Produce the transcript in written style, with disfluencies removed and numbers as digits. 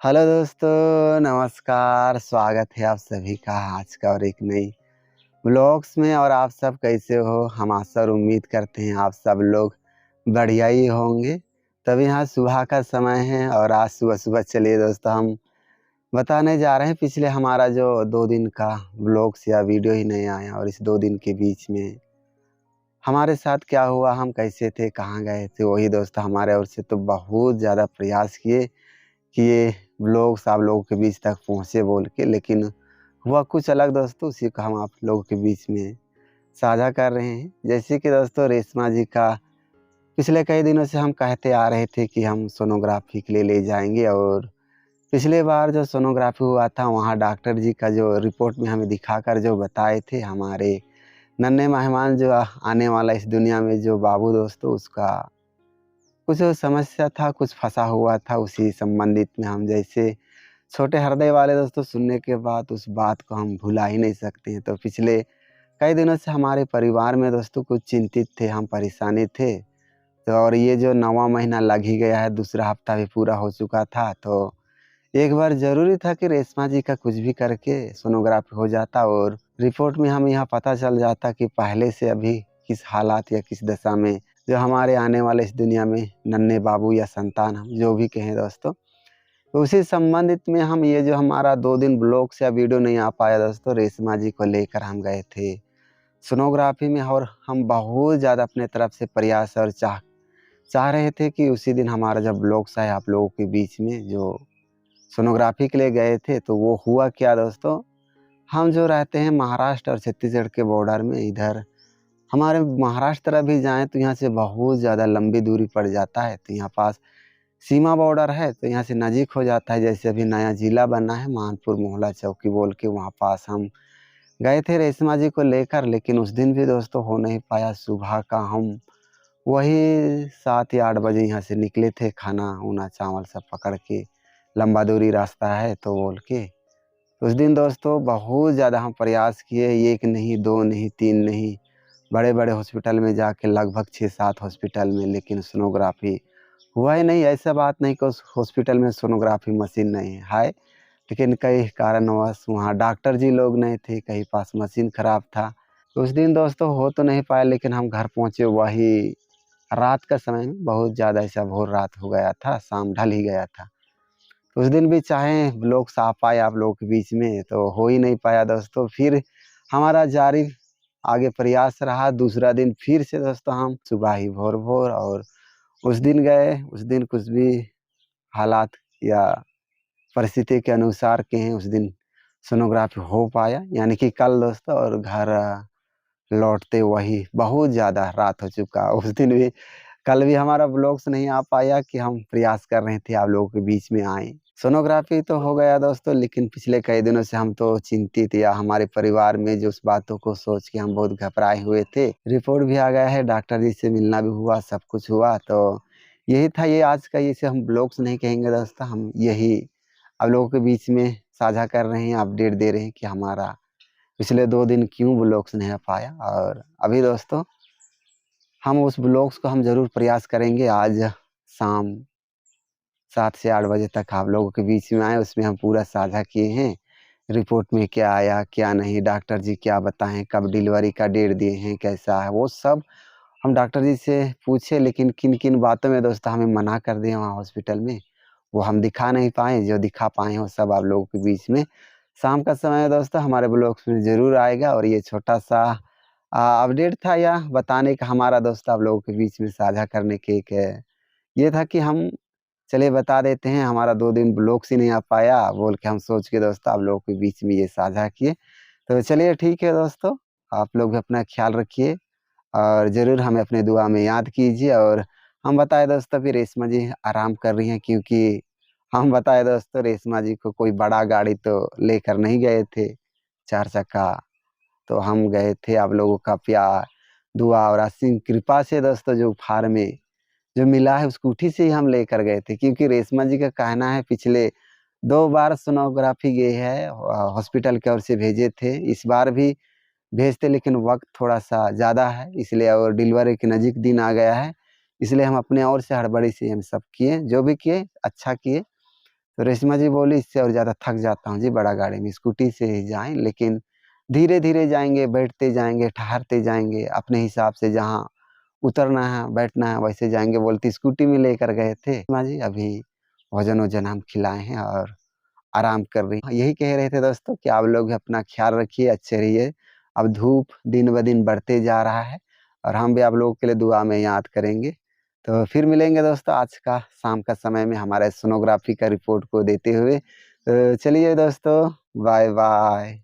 Hello दोस्तों, नमस्कार। स्वागत है आप सभी का आज का और एक नई व्लॉग्स में। और आप सब कैसे हो? हम आशा और उम्मीद करते हैं आप सब लोग बढ़िया ही होंगे। तभी यहाँ सुबह का समय है और आज सुबह सुबह चलिए दोस्तों हम बताने जा रहे हैं पिछले हमारा जो 2 दिन का व्लॉग्स या वीडियो ही नहीं आया, और इस 2 दिन के बीच में हमारे साथ क्या हुआ, हम कैसे थे, कहाँ गए थे। वही दोस्तों हमारे ओर से तो बहुत ज़्यादा प्रयास किए कि ये व्लॉग्स आप लोगों के बीच तक पहुँचे बोल के, लेकिन हुआ कुछ अलग दोस्तों। उसी को हम आप लोगों के बीच में साझा कर रहे हैं। जैसे कि दोस्तों रेशमा जी का पिछले कई दिनों से हम कहते आ रहे थे कि हम सोनोग्राफी के लिए ले जाएंगे, और पिछले बार जो सोनोग्राफी हुआ था वहाँ डॉक्टर जी का जो रिपोर्ट में हमें दिखाकर जो बताए थे, हमारे नन्हे मेहमान जो आने वाला इस दुनिया में जो बाबू दोस्तों, उसका कुछ समस्या था, कुछ फंसा हुआ था। उसी संबंधित में हम जैसे छोटे हृदय वाले दोस्तों सुनने के बाद उस बात को हम भुला ही नहीं सकते हैं। तो पिछले कई दिनों से हमारे परिवार में दोस्तों कुछ चिंतित थे, हम परेशानी थे। तो और ये जो 9वां महीना लग ही गया है, दूसरा हफ्ता भी पूरा हो चुका था। तो एक बार ज़रूरी था कि रेशमा जी का कुछ भी करके सोनोग्राफी हो जाता और रिपोर्ट में हमें यहाँ पता चल जाता कि पहले से अभी किस हालात या किस दशा में जो हमारे आने वाले इस दुनिया में नन्हे बाबू या संतान, हम जो भी कहें दोस्तों। तो उसी संबंधित में हम ये जो हमारा 2 दिन ब्लॉग्स या वीडियो नहीं आ पाया दोस्तों, रेशमा जी को लेकर हम गए थे सोनोग्राफी में। और हम बहुत ज़्यादा अपने तरफ से प्रयास और चाह चाह रहे थे कि उसी दिन हमारा जब ब्लॉग्स आए आप लोगों के बीच में जो सोनोग्राफी के लिए गए थे, तो वो हुआ क्या दोस्तों, हम जो रहते हैं महाराष्ट्र और छत्तीसगढ़ के बॉर्डर में, इधर हमारे महाराष्ट्र तरफ भी जाएँ तो यहाँ से बहुत ज़्यादा लंबी दूरी पड़ जाता है। तो यहाँ पास सीमा बॉर्डर है, तो यहाँ से नज़दीक हो जाता है। जैसे अभी नया ज़िला बना है मानपुर मोहला चौकी बोल के, वहाँ पास हम गए थे रेशमा जी को लेकर। लेकिन उस दिन भी दोस्तों हो नहीं पाया। सुबह का हम वही 7 या 8 बजे यहाँ से निकले थे, खाना ऊना चावल सब पकड़ के, लंबा दूरी रास्ता है तो बोल के। उस दिन दोस्तों बहुत ज़्यादा हम प्रयास किए, एक नहीं, 2 नहीं, 3 नहीं, बड़े-बड़े हॉस्पिटल में जाके लगभग 6-7 हॉस्पिटल में, लेकिन सोनोग्राफी हुआ ही नहीं। ऐसा बात नहीं कि उस हॉस्पिटल में सोनोग्राफी मशीन नहीं है, लेकिन कई कारणवश वहाँ डॉक्टर जी लोग नहीं थे, कहीं पास मशीन ख़राब था। तो उस दिन दोस्तों हो तो नहीं पाया, लेकिन हम घर पहुँचे वही रात का समय में, बहुत ज़्यादा ऐसा भोर रात हो गया था, शाम ढल ही गया था। उस दिन भी चाहे ब्लॉग्स आ पाए आप लोगों के बीच में, तो हो ही नहीं पाया दोस्तों। फिर हमारा जारी आगे प्रयास रहा। दूसरा दिन फिर से दोस्तों हम सुबह ही भोर-भोर, और उस दिन गए। उस दिन कुछ भी हालात या परिस्थिति के अनुसार के हैं, उस दिन सोनोग्राफी हो पाया, यानी कि कल दोस्तों। और घर लौटते वही बहुत ज़्यादा रात हो चुका। उस दिन भी कल भी हमारा व्लॉग्स नहीं आ पाया कि हम प्रयास कर रहे थे आप लोगों के बीच में आएँ। सोनोग्राफी तो हो गया दोस्तों, लेकिन पिछले कई दिनों से हम तो चिंतित, या हमारे परिवार में जो उस बातों को सोच के हम बहुत घबराए हुए थे। रिपोर्ट भी आ गया है, डॉक्टर जी से मिलना भी हुआ, सब कुछ हुआ। तो यही था, ये आज का, इसे हम ब्लॉग्स नहीं कहेंगे दोस्तों, हम यही आप लोगों के बीच में साझा कर रहे हैं, अपडेट दे रहे हैं कि हमारा पिछले 2 दिन क्यों ब्लॉग्स नहीं आ पाया। और अभी दोस्तों हम उस ब्लॉग्स को हम ज़रूर प्रयास करेंगे आज शाम 7 से 8 बजे तक आप लोगों के बीच में आएँ। उसमें हम पूरा साझा किए हैं, रिपोर्ट में क्या आया, क्या नहीं, डॉक्टर जी क्या बताएँ, कब डिलीवरी का डेट दिए हैं, कैसा है, वो सब हम डॉक्टर जी से पूछे। लेकिन किन-किन बातों में दोस्तों हमें मना कर दिए वहाँ हॉस्पिटल में, वो हम दिखा नहीं पाए। जो दिखा पाए हैं वो सब आप लोगों के बीच में शाम का समय दोस्तों हमारे ब्लॉग्स में ज़रूर आएगा। और ये छोटा-सा अपडेट था, या बताने का हमारा दोस्त आप लोगों के बीच में साझा करने के एक ये था कि हम चलिए बता देते हैं, हमारा 2 दिन ब्लॉग्स ही नहीं आ पाया बोल के हम सोच के दोस्तों आप लोगों के बीच में ये साझा किए। तो चलिए ठीक है दोस्तों, आप लोग भी अपना ख़्याल रखिए और ज़रूर हमें अपने दुआ में याद कीजिए। और हम बताएँ दोस्तों अभी रेशमा जी आराम कर रही हैं, क्योंकि हम बताएँ दोस्तों रेशमा जी को कोई बड़ा गाड़ी तो लेकर नहीं गए थे, 4 चक्का। तो हम गए थे आप लोगों का प्यार, दुआ और असीम कृपा से दोस्तों जो उपहार में जो मिला है, स्कूटी से ही हम लेकर गए थे। क्योंकि रेशमा जी का कहना है पिछले 2 बार सोनोग्राफी गई है, हॉस्पिटल की ओर से भेजे थे। इस बार भी भेजते, लेकिन वक़्त थोड़ा-सा ज़्यादा है इसलिए, और डिलीवरी के नज़दीक दिन आ गया है, इसलिए हम अपने ओर से हड़बड़ी से हम सब किए, जो भी किए अच्छा किए। तो रेशमा जी बोली इससे और ज़्यादा थक जाता हूँ जी बड़ा गाड़ी में, स्कूटी से ही जाएँ लेकिन धीरे-धीरे जाएँगे, बैठते जाएँगे, ठहरते जाएँगे, अपने हिसाब से जहाँ उतरना है, बैठना है वैसे जाएँगे बोलती स्कूटी में लेकर गए थे। माँ जी अभी भोजन-वोजन हम खिलाए हैं और आराम कर रही हैं। यही कह रहे थे दोस्तों कि आप लोग भी अपना ख़्याल रखिए, अच्छे रहिए। अब धूप दिन-ब-दिन बढ़ते जा रहा है और हम भी आप लोगों के लिए दुआ में याद करेंगे। तो फिर मिलेंगे दोस्तों आज का शाम का समय में हमारे सोनोग्राफ़ी का रिपोर्ट को देते हुए। तो चलिए दोस्तों, बाय-बाय।